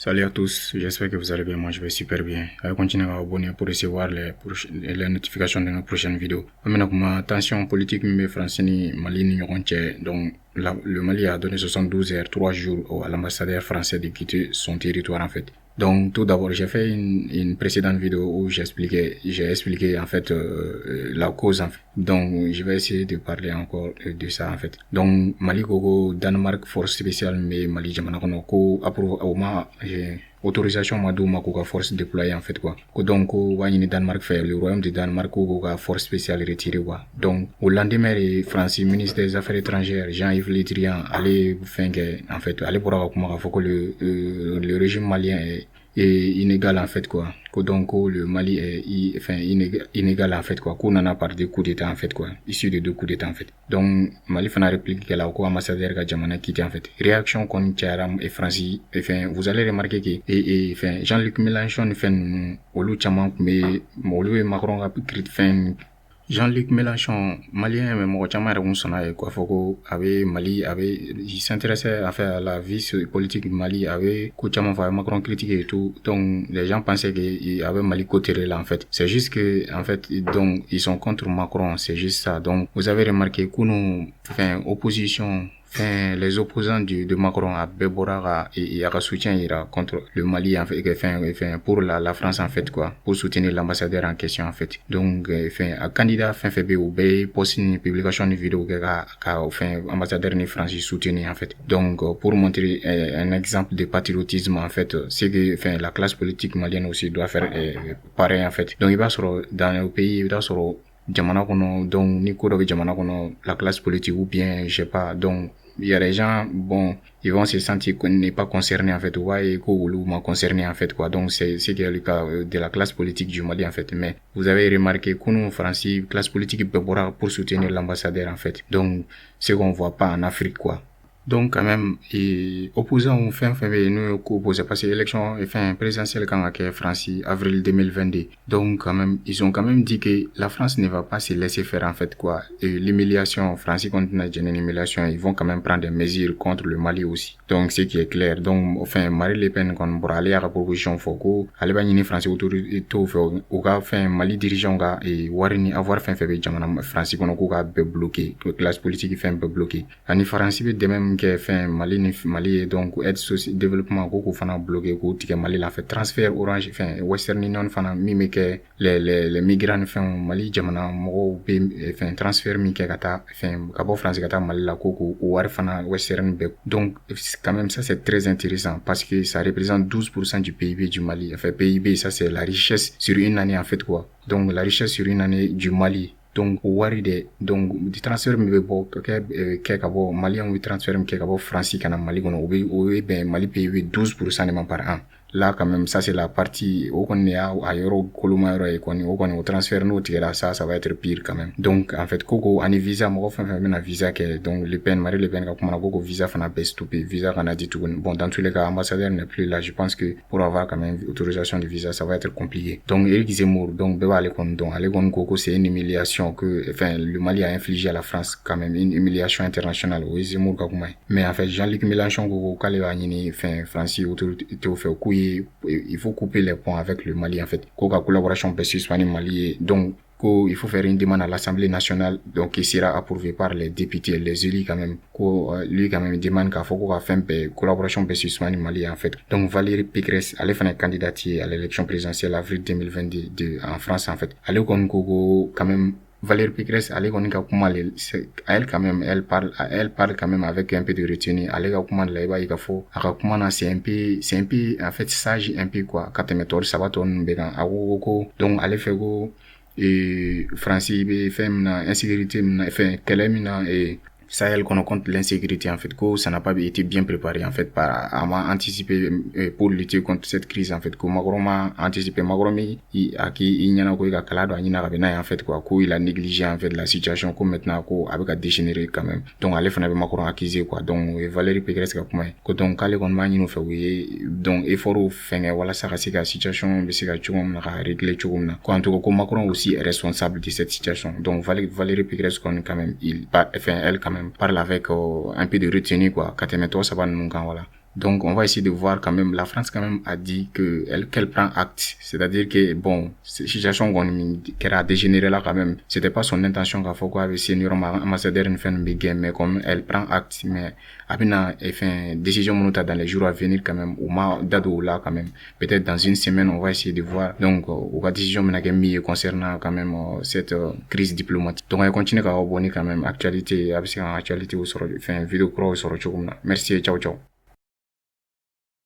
Salut à tous, j'espère que vous allez bien, moi je vais super bien. Allez continuer à vous abonner pour recevoir les notifications de nos prochaines vidéos. Maintenant, ma tension politique, mais français ni Mali ni donc le Mali a donné 72 heures, 3 jours à l'ambassadeur français de quitter son territoire en fait. Donc tout d'abord, j'ai fait une précédente vidéo où j'ai expliqué en fait la cause en fait. Donc je vais essayer de parler encore de ça en fait. Donc Mali Gogo Danemark force spéciale mais Mali jamana kono ko approuve au ma autorisation madu makuka force déployée en fait quoi. Donc wani Danemark fait le royaume de Danemark ko force spéciale retirée quoi. Donc au lendemain le Français ministre des Affaires étrangères Jean-Yves Le Drian allait en fait aller pour avoir que le régime malien est inégal en fait quoi. Donc le Mali est inégal en fait quoi. Qu'on en a par des coups d'état en fait quoi, issus de 2 coups d'état en fait. Donc Mali fait une réplique qu'elle a au ambassadeur ka jamana quitté en fait. Réaction qu'on Tcharam et Francis vous allez remarquer que Jean-Luc Mélenchon au lieu mais Macron a pris Jean-Luc Mélenchon, malien, mais moi, Mali il s'intéressait à la vie politique du Mali, Macron critiqué et tout. Donc, les gens pensaient qu'il y avait Mali côté là, en fait. C'est juste que, en fait, donc, ils sont contre Macron, c'est juste ça. Donc, vous avez remarqué que opposition, les opposants de Macron à Bebora et à soutien ira contre le Mali en fait, pour la France en fait quoi, pour soutenir l'ambassadeur en question en fait. Donc un candidat fait BOB poste une publication de vidéo ambassadeur ni France soutenir en fait. Donc pour montrer un exemple de patriotisme en fait, c'est que la classe politique malienne aussi doit faire pareil en fait. Donc il va sur dans le pays, il va sur jamana kono, donc ni ko do jamana kono la classe politique ou bien je sais pas, donc il y a des gens, bon, ils vont se sentir qu'on n'est pas concerné en fait, ouais, ou concerné en fait quoi. Donc c'est le cas de la classe politique du Mali en fait. Mais vous avez remarqué qu'on Français, classe politique pour soutenir l'ambassadeur en fait. Donc ce qu'on voit pas en Afrique quoi. Donc quand même opposants ont nous opposé parce que l'élection présidentielle quand a France avril 2022. Donc quand même ils ont quand même dit que la France ne va pas se laisser faire en fait quoi. Et l'humiliation France continue une humiliation, ils vont quand même prendre des mesures contre le Mali aussi. Donc ce qui est clair. Donc Marine Le Pen quand pour aller à la proposition Foko aller ba France autour tout fait Mali dirigeant ga et warini avoir fait jamana France qu'on a bloqué, classe politique fait bloqué. Ani France de même que Mali donc aide social développement ko fana bloqué ko tike Mali la fait transfert Orange Western Union fana mi que les migrants Mali jamana mo transfert mi que kata kabo France kata Mali la ko war fana Western be. Donc quand même ça c'est très intéressant parce que ça représente 12% du PIB du Mali. PIB ça c'est la richesse sur une année en fait quoi. Donc la richesse sur une année du Mali. Donc donc di transfert mi bo ke kabo malien wi transfert mi ke kabo France kana Mali gono ben Mali paye 12% de par an. Là quand même ça c'est la partie au qu'on est à euro koluma euro et qu'on au transfert nous tira ça va être pire quand même. Donc en fait koko ani visa mo na visa que donc Marie Le Pen comme koko visa fana best to pay visa kana dit tout. Bon dans tous les cas ambassadeur n'est plus là, je pense que pour avoir quand même autorisation de visa ça va être compliqué. Donc Éric Zemmour donc beba aller koko c'est une humiliation que le Mali a infligé à la France quand même, une humiliation internationale oui Zemmour kakuma. Mais en fait Jean-Luc Mélenchon koko kale wa nyini Francis autour fait il faut couper les ponts avec le Mali en fait. La collaboration peut suspendre Mali donc il faut faire une demande à l'Assemblée nationale donc qui sera approuvée par les députés, les élus quand même. Lui quand même demande qu'il faut qu'on fasse une collaboration peut suspendre Mali en fait. Donc Valérie Pécresse allait faire un candidature à l'élection présidentielle avril 2022 en France en fait. Allez quand même Valérie Pécresse, elle quand même, elle parle quand même avec un peu de retenue. Elle c'est un peu, en fait, sage un peu quoi. Quand tu ça va tourner, donc, elle fait et Francis, insécurité, et Sahel qu'on compte l'insécurité en fait que ça n'a pas été bien préparé en fait à anticiper pour lutter contre cette crise en fait que Macron a anticipé il y en a quoi en fait quoi il a négligé en fait la situation comme maintenant avec à dégénérer quand même donc allez faire Macron accusé quoi donc Valérie Pécresse que donc allez qu'on m'a nous fait donc effort faire voilà ça c'est la situation c'est la régler quoi en tout cas Macron aussi est responsable de cette situation donc Valérie Pécresse quand même elle quand même parle avec un peu de retenue quoi quand ça va nous voilà Donc, on va essayer de voir quand même, la France quand même a dit qu'elle prend acte. C'est-à-dire que, bon, cette situation qui a dégénéré là quand même, c'était pas son intention qu'à faire quoi avec senior ambassadeur une fin de game, mais comme elle prend acte, mais abina, enfin, décision monotone dans les jours à venir quand même, ou ma dado là quand même. Peut-être dans une semaine, on va essayer de voir. Donc, ou la décision monogame concernant quand même cette crise diplomatique. Donc, on continue à abonner quand même actualité, actualité ou sur, enfin, vidéo pro sur le. Merci, ciao, ciao.